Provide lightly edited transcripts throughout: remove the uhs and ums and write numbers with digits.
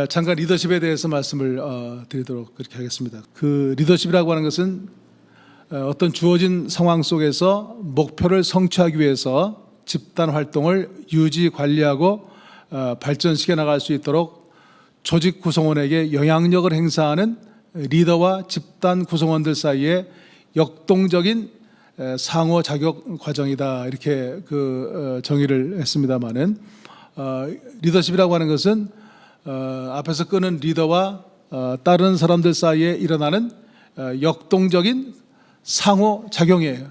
잠깐 리더십에 대해서 말씀을 드리도록 그렇게 하겠습니다. 그 리더십이라고 하는 것은 어떤 주어진 상황 속에서 목표를 성취하기 위해서 집단 활동을 유지 관리하고 발전시켜 나갈 수 있도록 조직 구성원에게 영향력을 행사하는 리더와 집단 구성원들 사이에 역동적인 상호 자격 과정이다, 이렇게 정의를 했습니다마는 리더십이라고 하는 것은 앞에서 끄는 리더와 따르는 사람들 사이에 일어나는 역동적인 상호 작용이에요.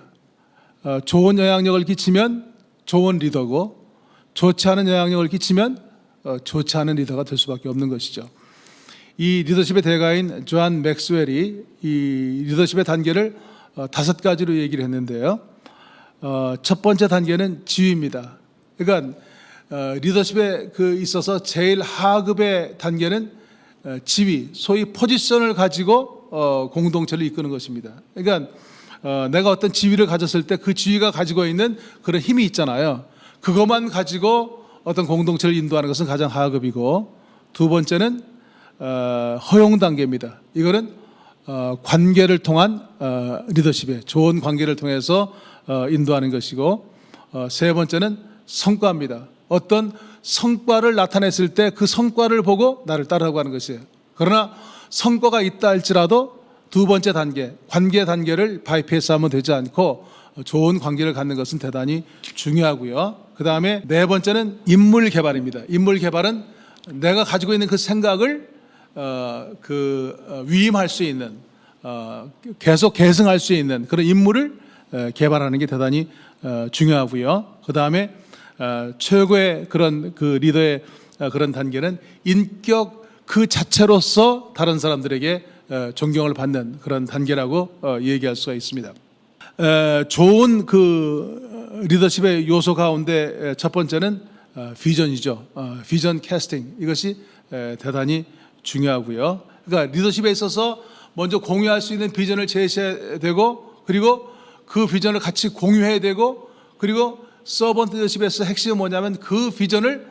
좋은 영향력을 끼치면 좋은 리더고, 좋지 않은 영향력을 끼치면 좋지 않은 리더가 될 수밖에 없는 것이죠. 이 리더십의 대가인 조한 맥스웰이 이 리더십의 단계를 5가지로 얘기를 했는데요. 첫 번째 단계는 지위입니다. 그러니까 리더십에 있어서 제일 하급의 단계는 지위, 소위 포지션을 가지고 공동체를 이끄는 것입니다. 그러니까 내가 어떤 지위를 가졌을 때 그 지위가 가지고 있는 그런 힘이 있잖아요. 그것만 가지고 어떤 공동체를 인도하는 것은 가장 하급이고, 두 번째는 허용 단계입니다. 이거는 관계를 통한 리더십에 좋은 관계를 통해서 인도하는 것이고, 세 번째는 성과입니다. 어떤 성과를 나타냈을 때 그 성과를 보고 나를 따르라고 하는 것이에요. 그러나 성과가 있다 할지라도 두 번째 단계, 관계 단계를 바이패스하면 되지 않고 좋은 관계를 갖는 것은 대단히 중요하고요. 그 다음에 네 번째는 인물 개발입니다. 인물 개발은 내가 가지고 있는 그 생각을 위임할 수 있는, 계속 계승할 수 있는 그런 인물을 개발하는 게 대단히 중요하고요. 그 다음에 최고의 그런 리더의 그런 단계는 인격 그 자체로서 다른 사람들에게 존경을 받는 그런 단계라고 얘기할 수가 있습니다. 좋은 리더십의 요소 가운데 첫 번째는 비전이죠. 비전 캐스팅, 이것이 대단히 중요하고요. 그러니까 리더십에 있어서 먼저 공유할 수 있는 비전을 제시해야 되고, 그리고 그 비전을 같이 공유해야 되고, 그리고 서번트 리더십에서 핵심은 뭐냐면 그 비전을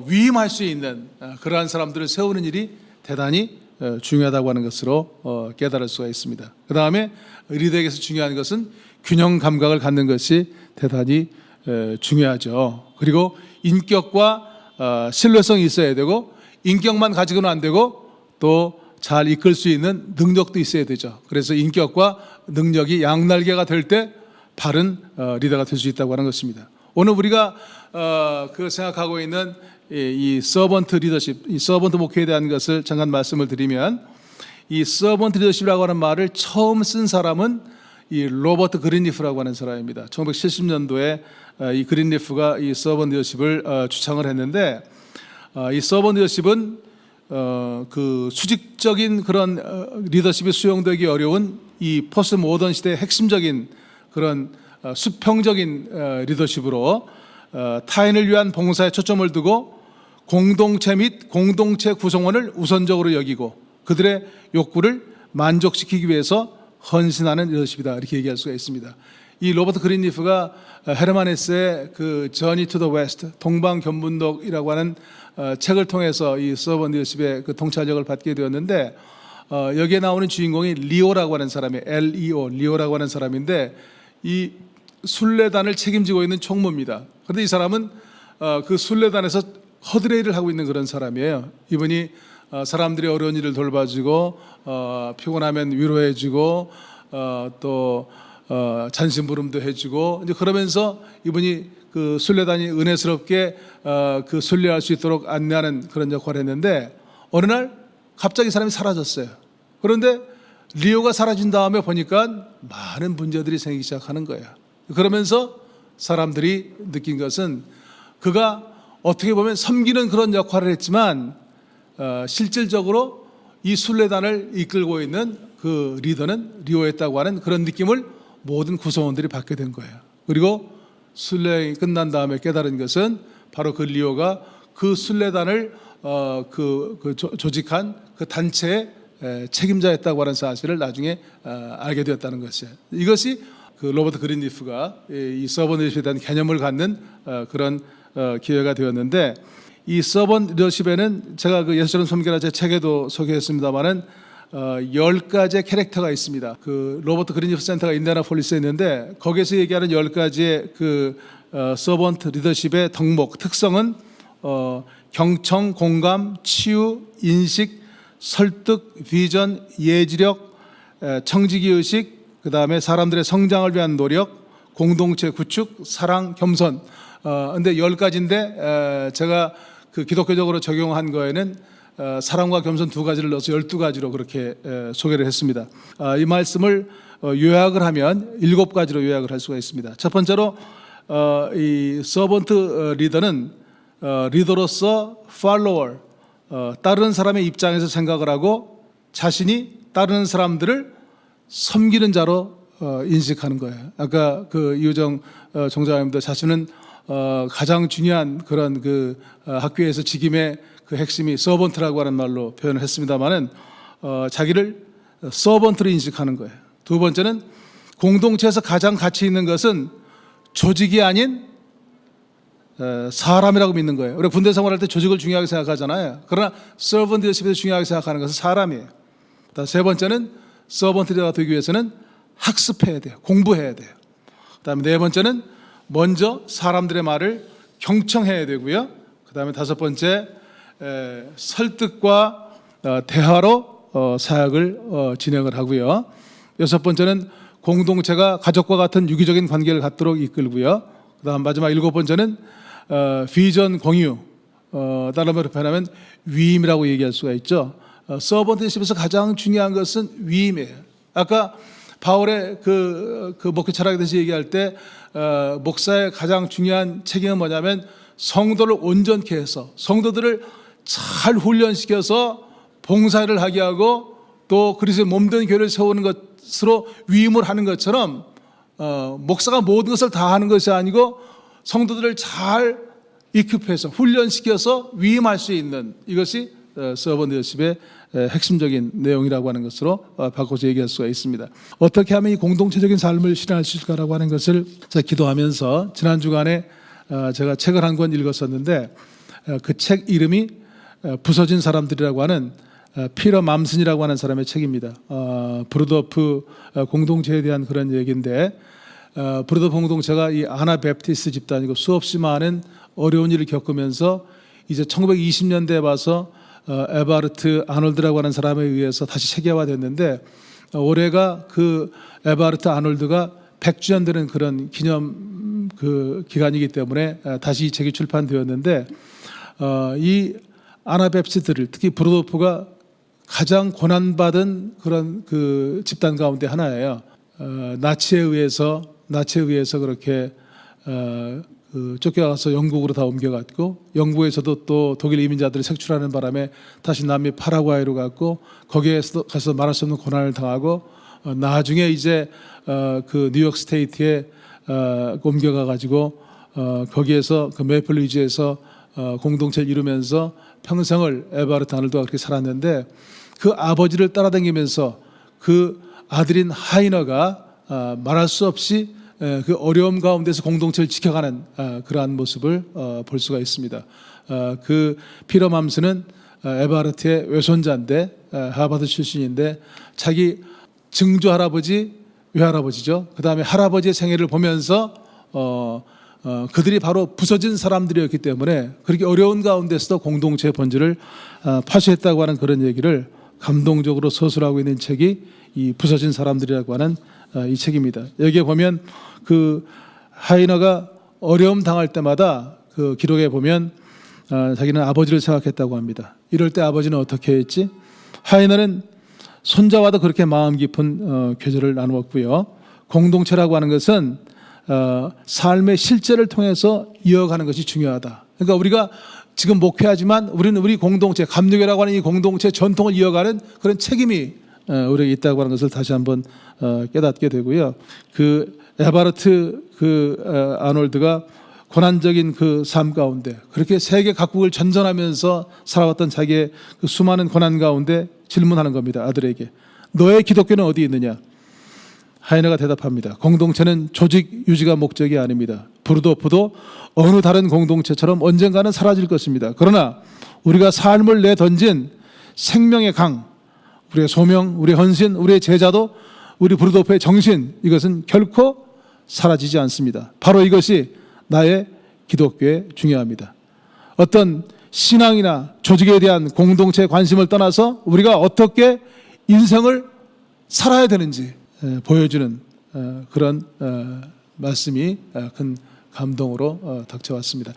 위임할 수 있는 그러한 사람들을 세우는 일이 대단히 중요하다고 하는 것으로 깨달을 수가 있습니다. 그 다음에 리더에게서 중요한 것은 균형 감각을 갖는 것이 대단히 중요하죠. 그리고 인격과 신뢰성이 있어야 되고, 인격만 가지고는 안 되고 또 잘 이끌 수 있는 능력도 있어야 되죠. 그래서 인격과 능력이 양날개가 될 때 바른 리더가 될 수 있다고 하는 것입니다. 오늘 우리가 생각하고 있는 이 서번트 리더십, 이 서번트 목회에 대한 것을 잠깐 말씀을 드리면, 이 서번트 리더십이라고 하는 말을 처음 쓴 사람은 이 로버트 그린리프라고 하는 사람입니다. 1970년도에 이 그린리프가 이 서번트 리더십을 주창을 했는데, 이 서번트 리더십은 수직적인 그런 리더십이 수용되기 어려운 이 포스트 모던 시대의 핵심적인 그런 수평적인 리더십으로 타인을 위한 봉사에 초점을 두고 공동체 및 공동체 구성원을 우선적으로 여기고 그들의 욕구를 만족시키기 위해서 헌신하는 리더십이다, 이렇게 얘기할 수가 있습니다. 이 로버트 그린리프가 헤르만 헤세의 저니 투 더 웨스트, 동방견문독이라고 하는 책을 통해서 이 서번트 리더십의 통찰력을 받게 되었는데, 여기에 나오는 주인공이 리오라고 하는 사람이에요. LEO, 리오라고 하는 사람인데, 이 순례단을 책임지고 있는 총무입니다. 그런데 이 사람은 그 순례단에서 허드레일을 하고 있는 그런 사람이에요. 이분이 사람들이 어려운 일을 돌봐주고, 피곤하면 위로해주고, 또 잔심부름도 해주고, 이제 그러면서 이분이 순례단이 은혜스럽게 순례할 수 있도록 안내하는 그런 역할을 했는데, 어느 날 갑자기 사람이 사라졌어요. 그런데 리오가 사라진 다음에 보니까 많은 문제들이 생기기 시작하는 거예요. 그러면서 사람들이 느낀 것은 그가 어떻게 보면 섬기는 그런 역할을 했지만 실질적으로 이 순례단을 이끌고 있는 그 리더는 리오였다고 하는 그런 느낌을 모든 구성원들이 받게 된 거예요. 그리고 순례가 끝난 다음에 깨달은 것은 바로 그 리오가 그 순례단을 조직한 그 단체의 책임자였다고 하는 사실을 나중에 알게 되었다는 것이에요. 이것이 로버트 그린리프가 이 서번트 리더십에 대한 개념을 갖는 그런 기회가 되었는데, 이 서번 리더십에는 제가 그 예수처럼 섬기라 제 책에도 소개했습니다만은 10가지의 캐릭터가 있습니다. 그 로버트 그린리프 센터가 인디애나폴리스에 있는데 거기에서 얘기하는 10가지의 그 서번트 리더십의 덕목, 특성은 경청, 공감, 치유, 인식, 설득, 비전, 예지력, 청지기의식, 그 다음에 사람들의 성장을 위한 노력, 공동체 구축, 사랑, 겸손. 근데 10가지인데 제가 그 기독교적으로 적용한 거에는 사랑과 겸손 2가지를 넣어서 12가지로 그렇게 소개를 했습니다. 이 말씀을 요약을 하면 7가지로 요약을 할 수가 있습니다. 첫 번째로 이 서번트 리더는 리더로서 팔로워, 따르는 사람의 입장에서 생각을 하고 자신이 따르는 사람들을 섬기는 자로 인식하는 거예요. 아까 그 이우정 총장님도 자신은 가장 중요한 그런 그 학교에서 직임의 그 핵심이 서번트라고 하는 말로 표현을 했습니다만은 자기를 서번트로 인식하는 거예요. 두 번째는 공동체에서 가장 가치 있는 것은 조직이 아닌 사람이라고 믿는 거예요. 우리가 군대 생활할 때 조직을 중요하게 생각하잖아요. 그러나 서번트 리더십에서 중요하게 생각하는 것은 사람이에요. 세 번째는 서번트 리더가 되기 위해서는 학습해야 돼요. 공부해야 돼요. 그다음에 네 번째는 먼저 사람들의 말을 경청해야 되고요. 그다음에 다섯 번째 설득과 대화로 사역을 진행을 하고요. 여섯 번째는 공동체가 가족과 같은 유기적인 관계를 갖도록 이끌고요. 그다음 마지막 7번째는 비전 공유, 다른 말로 표현하면 위임이라고 얘기할 수가 있죠. 서번트 리더십에서 가장 중요한 것은 위임이에요. 아까 바울의 그 목회 철학에 대해서 얘기할 때 목사의 가장 중요한 책임은 뭐냐면 성도를 온전케 해서 성도들을 잘 훈련시켜서 봉사를 하게 하고 또 그리스도의 몸된 교회를 세우는 것으로 위임을 하는 것처럼 목사가 모든 것을 다 하는 것이 아니고 성도들을 잘 이큐해서 훈련시켜서 위임할 수 있는 이것이 서번트 리더십의 핵심적인 내용이라고 하는 것으로 바꿔서 얘기할 수가 있습니다. 어떻게 하면 이 공동체적인 삶을 실현할 수 있을까라고 하는 것을 제가 기도하면서 지난 주간에 제가 책을 한 권 읽었었는데 그 책 이름이 부서진 사람들이라고 하는 피터 맘슨이라고 하는 사람의 책입니다. 브루도프 공동체에 대한 그런 얘기인데 브루도프 공동체가 이 아나베프티스트 집단이고 수없이 많은 어려운 일을 겪으면서 이제 1920년대에 와서 에바르트 아놀드라고 하는 사람에 의해서 다시 체계화됐는데 올해가 그 에바르트 아놀드가 100주년 되는 그런 기념 그 기간이기 때문에 다시 이 책이 출판되었는데 이 아나베프티스트들 특히 브루도프가 가장 고난받은 그런 그 집단 가운데 하나예요. 나치에 의해서 그렇게 쫓겨가서 영국으로 다 옮겨갔고 영국에서도 또 독일 이민자들을 색출하는 바람에 다시 남미 파라과이로 갔고 거기에서 가서 말할 수 없는 고난을 당하고 나중에 이제 그 뉴욕 스테이트에 옮겨가 가지고 거기에서 그 메이플 리지에서 공동체를 이루면서 평생을 에바르트 아놀드가 그렇게 살았는데 그 아버지를 따라다니면서 그 아들인 하이너가 말할 수 없이 그 어려움 가운데서 공동체를 지켜가는 그러한 모습을 볼 수가 있습니다. 그 피터 맘슨은 에바르트의 외손자인데 하버드 출신인데 자기 증조 할아버지, 외할아버지죠. 그 다음에 할아버지의 생애를 보면서 그들이 바로 부서진 사람들이었기 때문에 그렇게 어려운 가운데서도 공동체의 본질을 파쇄했다고 하는 그런 얘기를 감동적으로 서술하고 있는 책이 이 부서진 사람들이라고 하는 이 책입니다. 여기에 보면 그 하이너가 어려움 당할 때마다 그 기록에 보면 자기는 아버지를 생각했다고 합니다. 이럴 때 아버지는 어떻게 했지? 하이너는 손자와도 그렇게 마음 깊은 교제를 나누었고요. 공동체라고 하는 것은 삶의 실제를 통해서 이어가는 것이 중요하다. 그러니까 우리가 지금 목회하지만 우리는 우리 공동체, 감리교라고 하는 이 공동체 전통을 이어가는 그런 책임이 우리에게 있다고 하는 것을 다시 한번 깨닫게 되고요. 그 에바르트 그 아놀드가 고난적인 그 삶 가운데 그렇게 세계 각국을 전전하면서 살아왔던 자기의 그 수많은 고난 가운데 질문하는 겁니다. 아들에게. 너의 기독교는 어디 있느냐? 하이너가 대답합니다. 공동체는 조직 유지가 목적이 아닙니다. 브루도프도 어느 다른 공동체처럼 언젠가는 사라질 것입니다. 그러나 우리가 삶을 내던진 생명의 강, 우리의 소명, 우리의 헌신, 우리의 제자도 우리 브루도프의 정신, 이것은 결코 사라지지 않습니다. 바로 이것이 나의 기독교에 중요합니다. 어떤 신앙이나 조직에 대한 공동체 관심을 떠나서 우리가 어떻게 인생을 살아야 되는지 보여주는 그런 말씀이 큰 감동으로 닥쳐왔습니다.